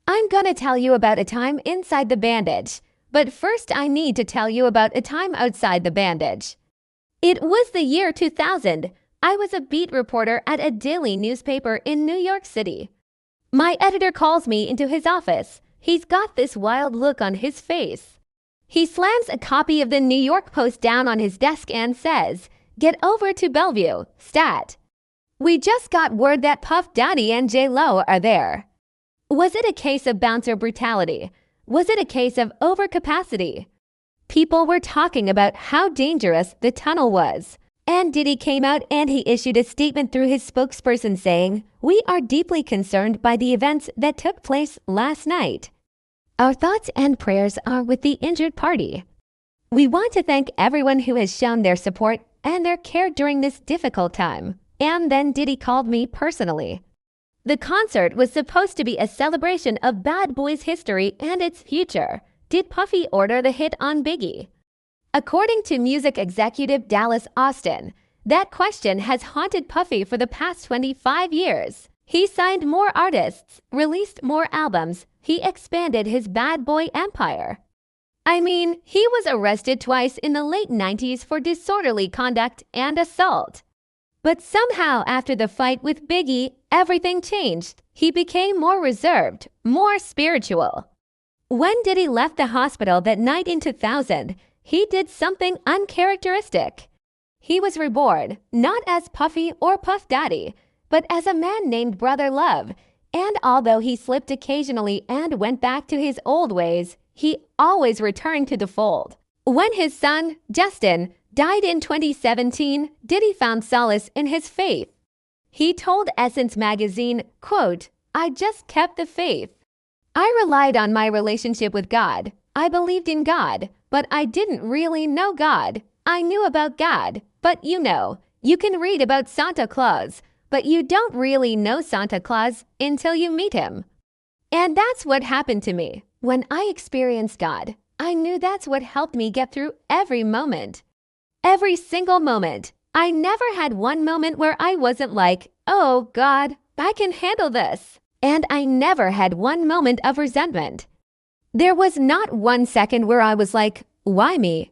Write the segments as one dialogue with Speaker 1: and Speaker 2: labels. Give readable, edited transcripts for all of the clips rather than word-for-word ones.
Speaker 1: I'm gonna tell you about a time inside the bandage, but first I need to tell you about a time outside the bandage. It was the year 2000. I was a beat reporter at a daily newspaper in New York City. My editor calls me into his office. He's got this wild look on his face. He slams a copy of the New York Post down on his desk and says, "Get over to Bellevue, stat. We just got word that Puff Daddy and J-Lo are there." Was it a case of bouncer brutality? Was it a case of overcapacity? People were talking about how dangerous the tunnel was. And Diddy came out and he issued a statement through his spokesperson saying, "We are deeply concerned by the events that took place last night. Our thoughts and prayers are with the injured party. We want to thank everyone who has shown their support and their care during this difficult time." And then Diddy called me personally. The concert was supposed to be a celebration of Bad Boy's history and its future. Did Puffy order the hit on Biggie? According to music executive Dallas Austin, that question has haunted Puffy for the past 25 years. He signed more artists, released more albums, he expanded his Bad Boy empire. I mean, he was arrested twice in the late 90s for disorderly conduct and assault. But somehow after the fight with Biggie, everything changed. He became more reserved, more spiritual. When Diddy left the hospital that night in 2000, he did something uncharacteristic. He was reborn, not as Puffy or Puff Daddy, but as a man named Brother Love. And although he slipped occasionally and went back to his old ways, he always returned to the fold. When his son, Justin, died in 2017, Diddy found solace in his faith. He told Essence magazine, quote, "I just kept the faith. I relied on my relationship with God. I believed in God, but I didn't really know God. I knew about God, but you can read about Santa Claus, but you don't really know Santa Claus until you meet him." And that's what happened to me. When I experienced God, I knew that's what helped me get through every moment. Every single moment. I never had one moment where I wasn't like, "Oh God, I can handle this." And I never had one moment of resentment. There was not one second where I was like, "Why me?"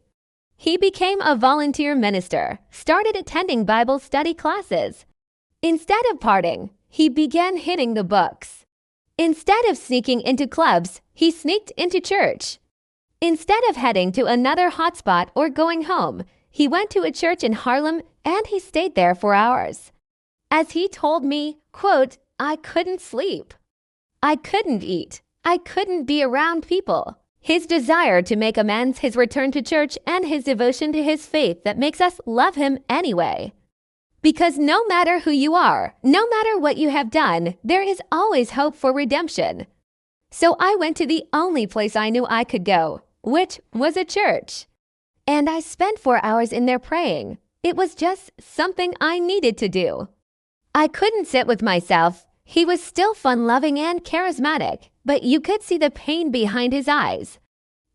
Speaker 1: He became a volunteer minister, started attending Bible study classes. Instead of partying, he began hitting the books. Instead of sneaking into clubs, he sneaked into church. Instead of heading to another hotspot or going home, he went to a church in Harlem and he stayed there for hours. As he told me, quote, "I couldn't sleep. I couldn't eat. I couldn't be around people." His desire to make amends, his return to church, and his devotion to his faith that makes us love him anyway. Because no matter who you are, no matter what you have done, there is always hope for redemption. So I went to the only place I knew I could go, which was a church. And I spent 4 hours in there praying. It was just something I needed to do. I couldn't sit with myself. He was still fun-loving and charismatic, but you could see the pain behind his eyes.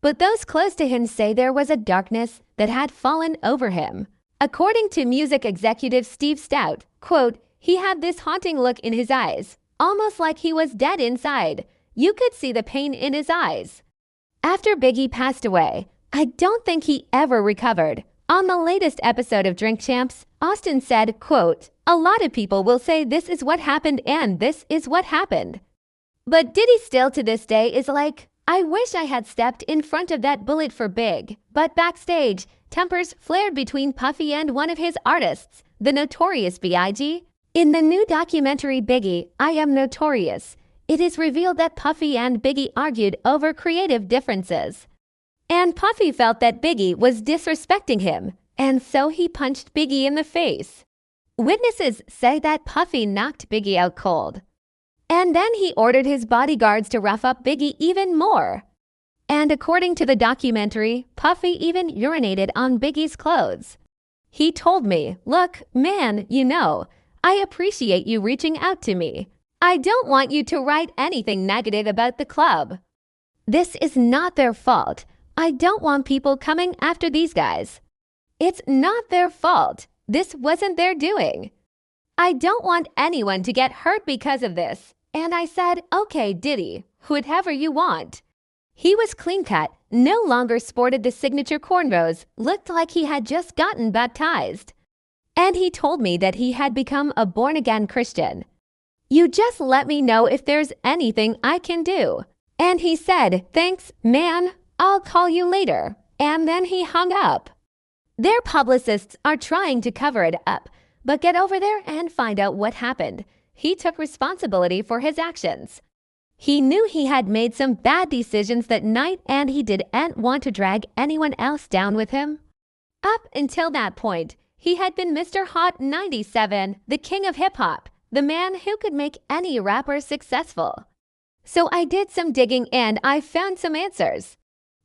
Speaker 1: But those close to him say there was a darkness that had fallen over him. According to music executive Steve Stout, quote, "He had this haunting look in his eyes, almost like he was dead inside. You could see the pain in his eyes." After Biggie passed away, I don't think he ever recovered. On the latest episode of Drink Champs, Austin said, quote, "A lot of people will say this is what happened and this is what happened." But Diddy still to this day is like, "I wish I had stepped in front of that bullet for Big." But backstage, tempers flared between Puffy and one of his artists, the Notorious B.I.G. In the new documentary Biggie, I Am Notorious, it is revealed that Puffy and Biggie argued over creative differences. And Puffy felt that Biggie was disrespecting him, and so he punched Biggie in the face. Witnesses say that Puffy knocked Biggie out cold. And then he ordered his bodyguards to rough up Biggie even more. And according to the documentary, Puffy even urinated on Biggie's clothes. He told me, "Look, man, I appreciate you reaching out to me. I don't want you to write anything negative about the club. This is not their fault. I don't want people coming after these guys. It's not their fault. This wasn't their doing. I don't want anyone to get hurt because of this." And I said, "Okay, Diddy, whatever you want. He was clean-cut, no longer sported the signature cornrows, looked like he had just gotten baptized. And he told me that he had become a born-again Christian. "You just let me know if there's anything I can do." And he said, "Thanks, man, I'll call you later." And then he hung up. Their publicists are trying to cover it up, but get over there and find out what happened. He took responsibility for his actions. He knew he had made some bad decisions that night, and he didn't want to drag anyone else down with him. Up until that point, he had been Mr. Hot 97, the king of hip-hop, the man who could make any rapper successful. So I did some digging and I found some answers.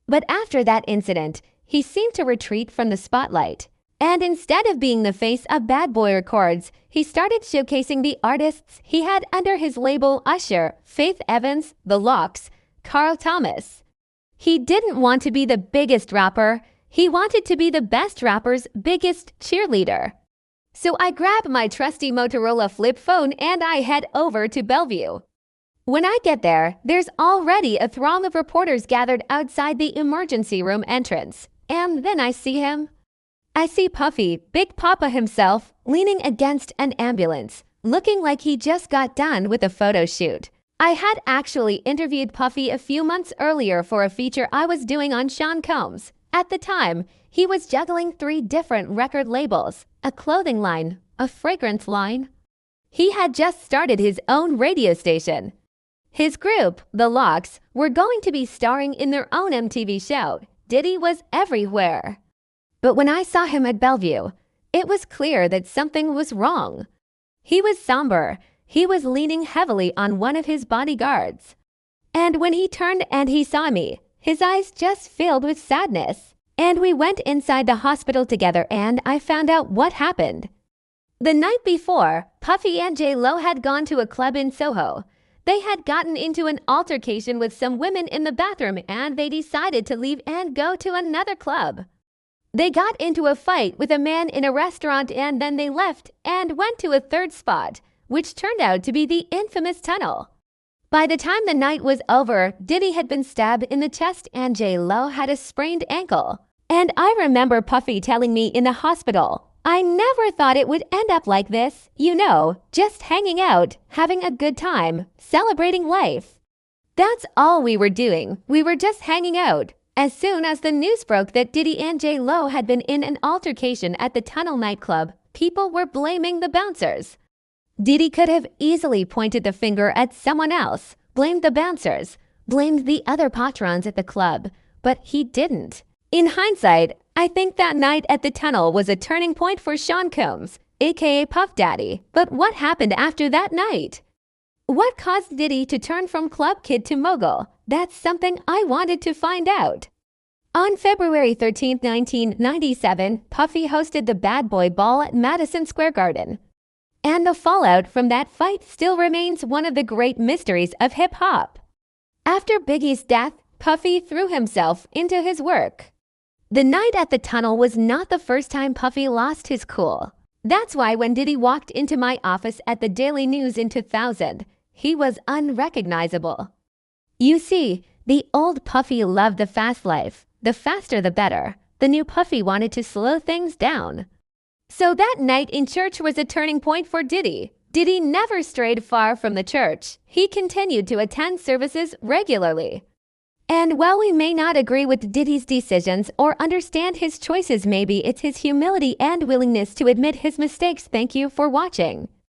Speaker 1: But after that incident, he seemed to retreat from the spotlight. And instead of being the face of Bad Boy Records, he started showcasing the artists he had under his label Usher, Faith Evans, The Lox, Carl Thomas. He didn't want to be the biggest rapper. He wanted to be the best rapper's biggest cheerleader. So I grab my trusty Motorola flip phone and I head over to Bellevue. When I get there, there's already a throng of reporters gathered outside the emergency room entrance. And then I see him. I see Puffy, Big Papa himself, leaning against an ambulance, looking like he just got done with a photo shoot. I had actually interviewed Puffy a few months earlier for a feature I was doing on Sean Combs. At the time, he was juggling 3 different record labels, a clothing line, a fragrance line. He had just started his own radio station. His group, The Lox, were going to be starring in their own MTV show. Diddy was everywhere. But when I saw him at Bellevue, it was clear that something was wrong. He was somber. He was leaning heavily on one of his bodyguards. And when he turned and he saw me, his eyes just filled with sadness. And we went inside the hospital together and I found out what happened. The night before, Puffy and J-Lo had gone to a club in Soho. They had gotten into an altercation with some women in the bathroom and they decided to leave and go to another club. They got into a fight with a man in a restaurant and then they left and went to a third spot, which turned out to be the infamous tunnel. By the time the night was over, Diddy had been stabbed in the chest and J-Lo had a sprained ankle. And I remember Puffy telling me in the hospital, "I never thought it would end up like this. You know, just hanging out, having a good time, celebrating life." That's all we were doing. We were just hanging out. As soon as the news broke that Diddy and J-Lo had been in an altercation at the Tunnel nightclub, people were blaming the bouncers. Diddy could have easily pointed the finger at someone else, blamed the bouncers, blamed the other patrons at the club, but he didn't. In hindsight, I think that night at the Tunnel was a turning point for Sean Combs, aka Puff Daddy. But what happened after that night? What caused Diddy to turn from club kid to mogul? That's something I wanted to find out. On February 13, 1997, Puffy hosted the Bad Boy Ball at Madison Square Garden. And the fallout from that fight still remains one of the great mysteries of hip-hop. After Biggie's death, Puffy threw himself into his work. The night at the Tunnel was not the first time Puffy lost his cool. That's why when Diddy walked into my office at the Daily News in 2000, he was unrecognizable. You see, the old Puffy loved the fast life. The faster the better. The new Puffy wanted to slow things down. So that night in church was a turning point for Diddy. Diddy never strayed far from the church. He continued to attend services regularly. And while we may not agree with Diddy's decisions or understand his choices, maybe it's his humility and willingness to admit his mistakes. Thank you for watching.